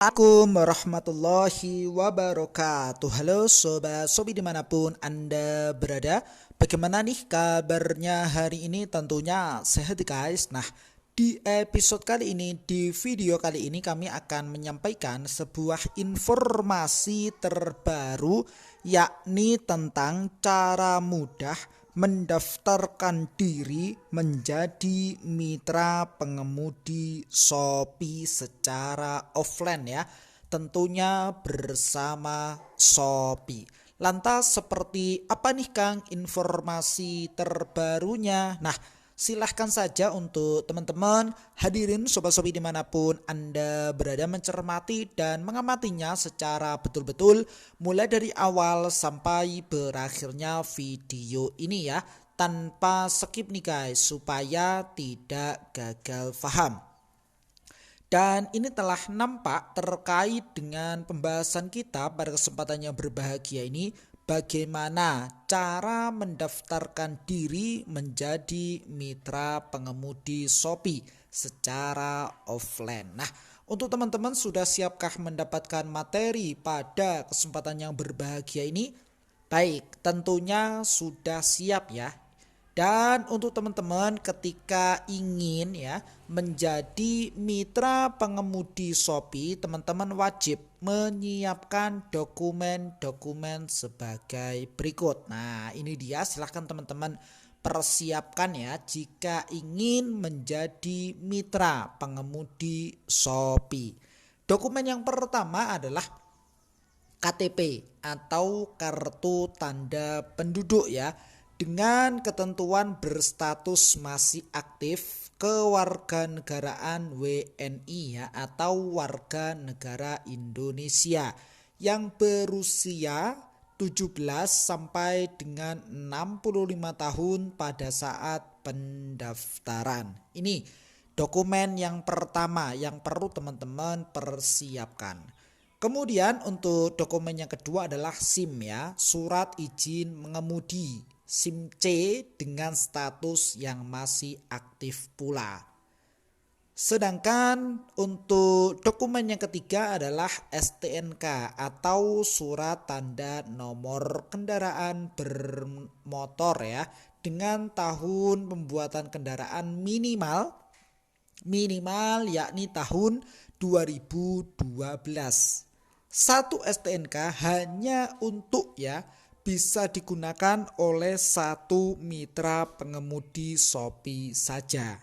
Assalamualaikum warahmatullahi wabarakatuh. Halo sobat sobi dimanapun anda berada. Bagaimana nih kabarnya hari ini? Tentunya sehat guys. Nah, di episode kali ini, di video kali ini kami akan menyampaikan sebuah informasi terbaru, yakni tentang cara mudah mendaftarkan diri menjadi mitra pengemudi Shopee secara offline ya. Tentunya bersama Shopee. Lantas seperti apa nih Kang informasi terbarunya? Nah, silahkan saja untuk teman-teman hadirin sobat-sobi dimanapun anda berada mencermati dan mengamatinya secara betul-betul mulai dari awal sampai berakhirnya video ini ya, tanpa skip nih guys supaya tidak gagal paham. Dan ini telah nampak terkait dengan pembahasan kita pada kesempatan yang berbahagia ini, bagaimana cara mendaftarkan diri menjadi mitra pengemudi Shopee secara offline. Nah, untuk teman-teman sudah siapkah mendapatkan materi pada kesempatan yang berbahagia ini? Baik, tentunya sudah siap ya. Dan untuk teman-teman ketika ingin ya menjadi mitra pengemudi Shopee, teman-teman wajib menyiapkan dokumen-dokumen sebagai berikut. Nah, ini dia, silahkan teman-teman persiapkan ya jika ingin menjadi mitra pengemudi Shopee. Dokumen yang pertama adalah KTP atau kartu tanda penduduk ya, dengan ketentuan berstatus masih aktif kewarganegaraan WNI ya, atau warga negara Indonesia yang berusia 17 sampai dengan 65 tahun pada saat pendaftaran. Ini dokumen yang pertama yang perlu teman-teman persiapkan. Kemudian untuk dokumen yang kedua adalah SIM ya, surat izin mengemudi. SIM C dengan status yang masih aktif pula. Sedangkan untuk dokumen yang ketiga adalah STNK atau surat tanda nomor kendaraan bermotor ya, dengan tahun pembuatan kendaraan minimal yakni tahun 2012. Satu STNK hanya untuk ya bisa digunakan oleh satu mitra pengemudi Shopee saja.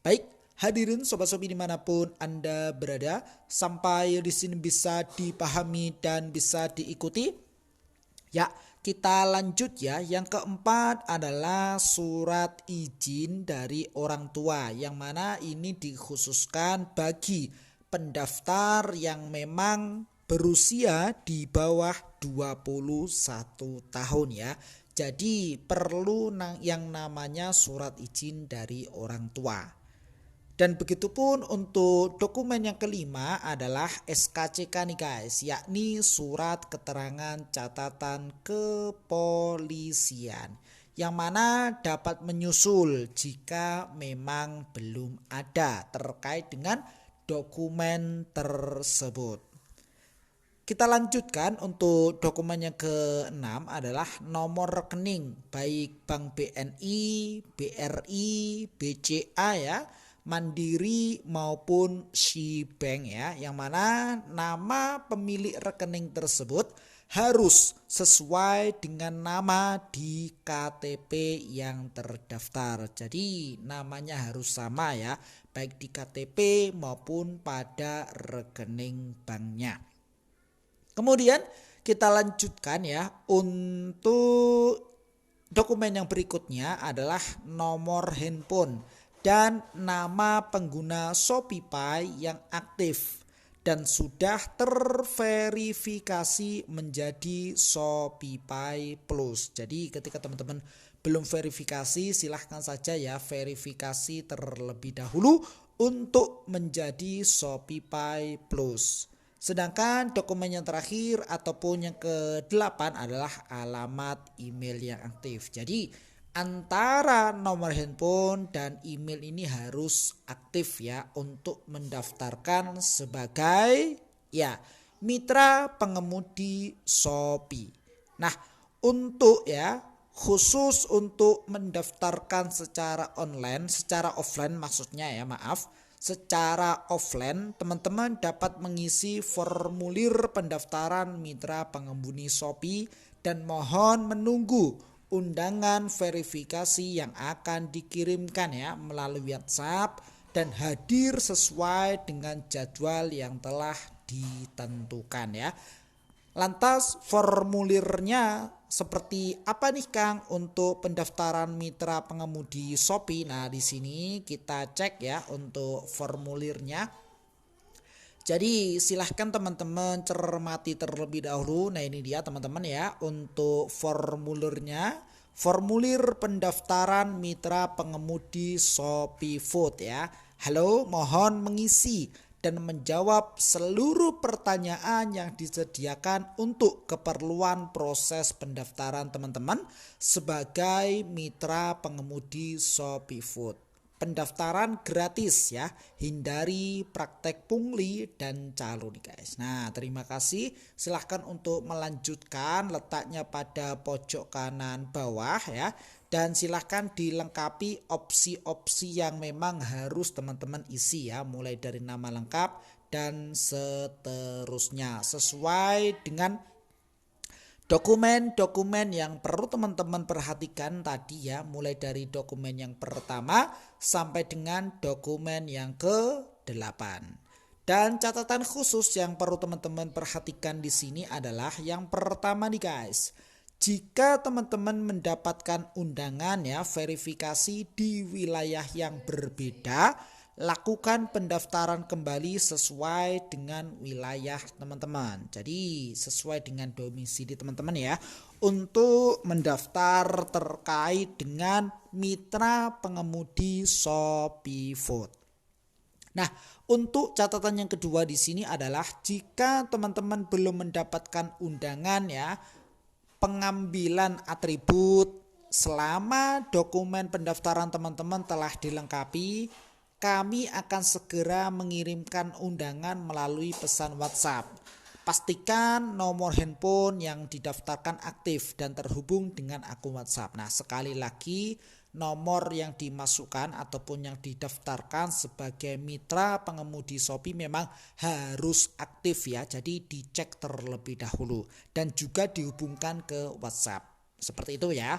Baik, hadirin sobat-sobi dimanapun anda berada, sampai di sini bisa dipahami dan bisa diikuti. Ya, kita lanjut ya. Yang keempat adalah surat izin dari orang tua, yang mana ini dikhususkan bagi pendaftar yang memang berusia di bawah 21 tahun ya. Jadi perlu yang namanya surat izin dari orang tua. Dan begitupun untuk dokumen yang kelima adalah SKCK nih guys, yakni surat keterangan catatan kepolisian, yang mana dapat menyusul jika memang belum ada terkait dengan dokumen tersebut. Kita lanjutkan untuk dokumen yang keenam adalah nomor rekening baik Bank BNI, BRI, BCA ya, Mandiri maupun Sybank ya, yang mana nama pemilik rekening tersebut harus sesuai dengan nama di KTP yang terdaftar. Jadi namanya harus sama ya, baik di KTP maupun pada rekening banknya. Kemudian kita lanjutkan ya, untuk dokumen yang berikutnya adalah nomor handphone dan nama pengguna ShopeePay yang aktif dan sudah terverifikasi menjadi ShopeePay Plus. Jadi ketika teman-teman belum verifikasi, silahkan saja ya verifikasi terlebih dahulu untuk menjadi ShopeePay Plus. Sedangkan dokumen yang terakhir ataupun yang ke-8 adalah alamat email yang aktif. Jadi antara nomor handphone dan email ini harus aktif ya untuk mendaftarkan sebagai Ya, mitra pengemudi Shopee. Nah, untuk khusus untuk mendaftarkan secara online, secara offline maksudnya ya, maaf. Secara offline, teman-teman dapat mengisi formulir pendaftaran mitra pengemudi Shopee dan mohon menunggu undangan verifikasi yang akan dikirimkan ya melalui WhatsApp dan hadir sesuai dengan jadwal yang telah ditentukan ya. Lantas formulirnya seperti apa nih Kang untuk pendaftaran mitra pengemudi Shopee? Nah, di sini kita cek ya untuk formulirnya. Jadi silahkan teman-teman cermati terlebih dahulu. Nah, ini dia teman-teman ya untuk formulirnya. Formulir pendaftaran mitra pengemudi Shopee Food ya. Halo, mohon mengisi dan menjawab seluruh pertanyaan yang disediakan untuk keperluan proses pendaftaran teman-teman sebagai mitra pengemudi Shopee Food. Pendaftaran gratis ya, hindari praktek pungli dan calo nih guys. Nah, terima kasih. Silahkan untuk melanjutkan, letaknya pada pojok kanan bawah ya. Dan silahkan dilengkapi opsi-opsi yang memang harus teman-teman isi ya, mulai dari nama lengkap dan seterusnya sesuai dengan dokumen-dokumen yang perlu teman-teman perhatikan tadi ya, mulai dari dokumen yang pertama sampai dengan dokumen yang ke-8. Dan catatan khusus yang perlu teman-teman perhatikan di sini adalah yang pertama nih guys. Jika teman-teman mendapatkan undangan ya verifikasi di wilayah yang berbeda, lakukan pendaftaran kembali sesuai dengan wilayah teman-teman. Jadi sesuai dengan domisili teman-teman ya untuk mendaftar terkait dengan mitra pengemudi Shopee Food. Nah, untuk catatan yang kedua di sini adalah jika teman-teman belum mendapatkan undangan ya pengambilan atribut selama dokumen pendaftaran teman-teman telah dilengkapi, kami akan segera mengirimkan undangan melalui pesan WhatsApp. Pastikan nomor handphone yang didaftarkan aktif dan terhubung dengan akun WhatsApp. Nah, sekali lagi nomor yang dimasukkan ataupun yang didaftarkan sebagai mitra pengemudi Shopee memang harus aktif ya. Jadi dicek terlebih dahulu dan juga dihubungkan ke WhatsApp. Seperti itu ya.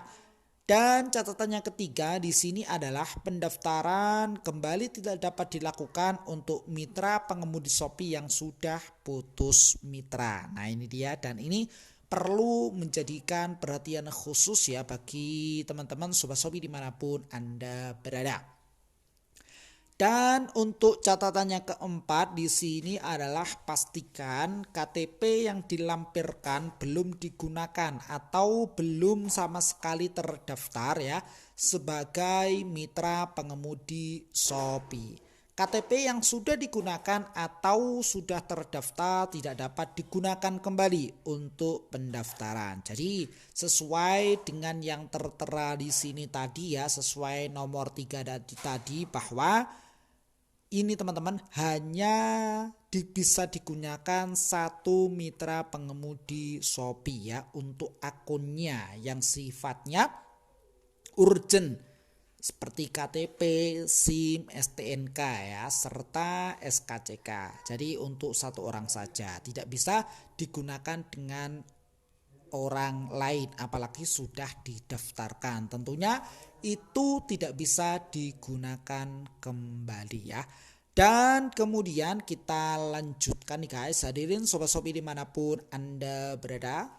Dan catatan yang ketiga di sini adalah pendaftaran kembali tidak dapat dilakukan untuk mitra pengemudi Shopee yang sudah putus mitra. Nah, ini dia dan ini perlu menjadikan perhatian khusus ya bagi teman-teman Sobat Shopee dimanapun Anda berada. Dan untuk catatan yang keempat di sini adalah pastikan KTP yang dilampirkan belum digunakan atau belum sama sekali terdaftar ya sebagai mitra pengemudi Shopee. KTP yang sudah digunakan atau sudah terdaftar tidak dapat digunakan kembali untuk pendaftaran. Jadi sesuai dengan yang tertera di sini tadi ya, sesuai nomor 3 tadi bahwa ini teman-teman hanya bisa digunakan satu mitra pengemudi Shopee ya untuk akunnya yang sifatnya urgent seperti KTP, SIM, STNK ya serta SKCK. Jadi untuk satu orang saja, tidak bisa digunakan dengan orang lain apalagi sudah didaftarkan. Tentunya itu tidak bisa digunakan kembali ya. Dan kemudian kita lanjutkan nih guys, hadirin Sobat Shopee dimanapun Anda berada.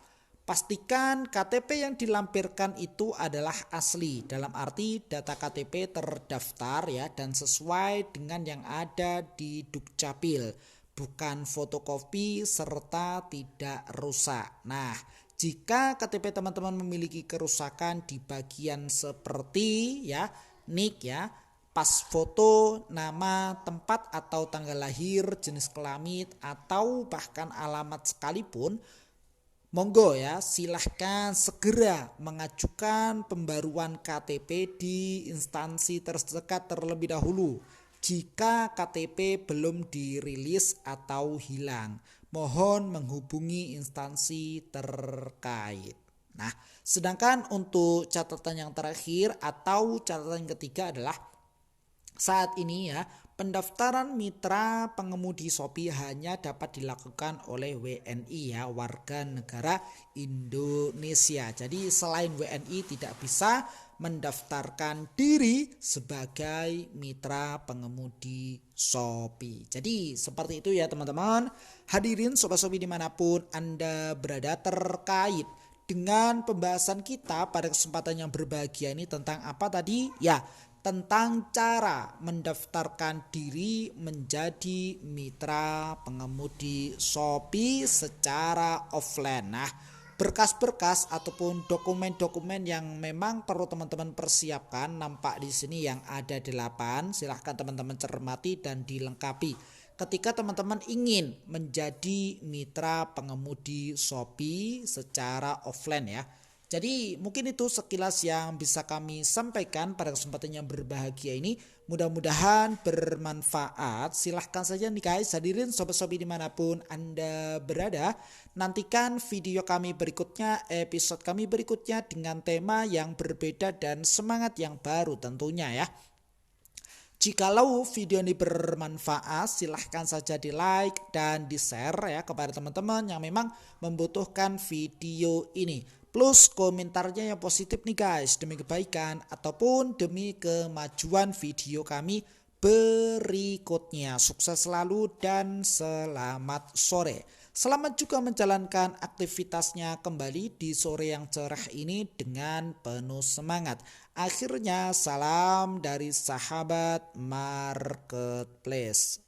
Pastikan KTP yang dilampirkan itu adalah asli, dalam arti data KTP terdaftar ya dan sesuai dengan yang ada di Dukcapil, bukan fotokopi serta tidak rusak. Nah, jika KTP teman-teman memiliki kerusakan di bagian seperti ya NIK ya, pas foto, nama, tempat atau tanggal lahir, jenis kelamin atau bahkan alamat sekalipun, monggo ya silahkan segera mengajukan pembaruan KTP di instansi terdekat terlebih dahulu jika KTP belum dirilis atau hilang. mohon menghubungi instansi terkait. Nah, sedangkan untuk catatan yang terakhir atau catatan yang ketiga adalah saat ini ya, pendaftaran mitra pengemudi Shopee hanya dapat dilakukan oleh WNI ya, warga negara Indonesia. Jadi selain WNI tidak bisa mendaftarkan diri sebagai mitra pengemudi Shopee. Jadi seperti itu ya teman-teman. Hadirin Sobat Shopee dimanapun Anda berada, terkait dengan pembahasan kita pada kesempatan yang berbahagia ini tentang apa tadi? Ya, tentang cara mendaftarkan diri menjadi mitra pengemudi Shopee secara offline. Nah, berkas-berkas ataupun dokumen-dokumen yang memang perlu teman-teman persiapkan nampak di sini yang ada 8. Silahkan teman-teman cermati dan dilengkapi ketika teman-teman ingin menjadi mitra pengemudi Shopee secara offline ya. Jadi mungkin itu sekilas yang bisa kami sampaikan pada kesempatan yang berbahagia ini. Mudah-mudahan bermanfaat. Silahkan saja nih guys, hadirin Sobat Shopee dimanapun Anda berada. Nantikan video kami berikutnya, episode kami berikutnya dengan tema yang berbeda dan semangat yang baru tentunya ya. Jikalau video ini bermanfaat, silahkan saja di like dan di share ya kepada teman-teman yang memang membutuhkan video ini. Plus komentarnya yang positif nih guys, demi kebaikan ataupun demi kemajuan video kami berikutnya. Sukses selalu dan selamat sore. Selamat juga menjalankan aktivitasnya kembali di sore yang cerah ini dengan penuh semangat. Akhirnya salam dari sahabat marketplace.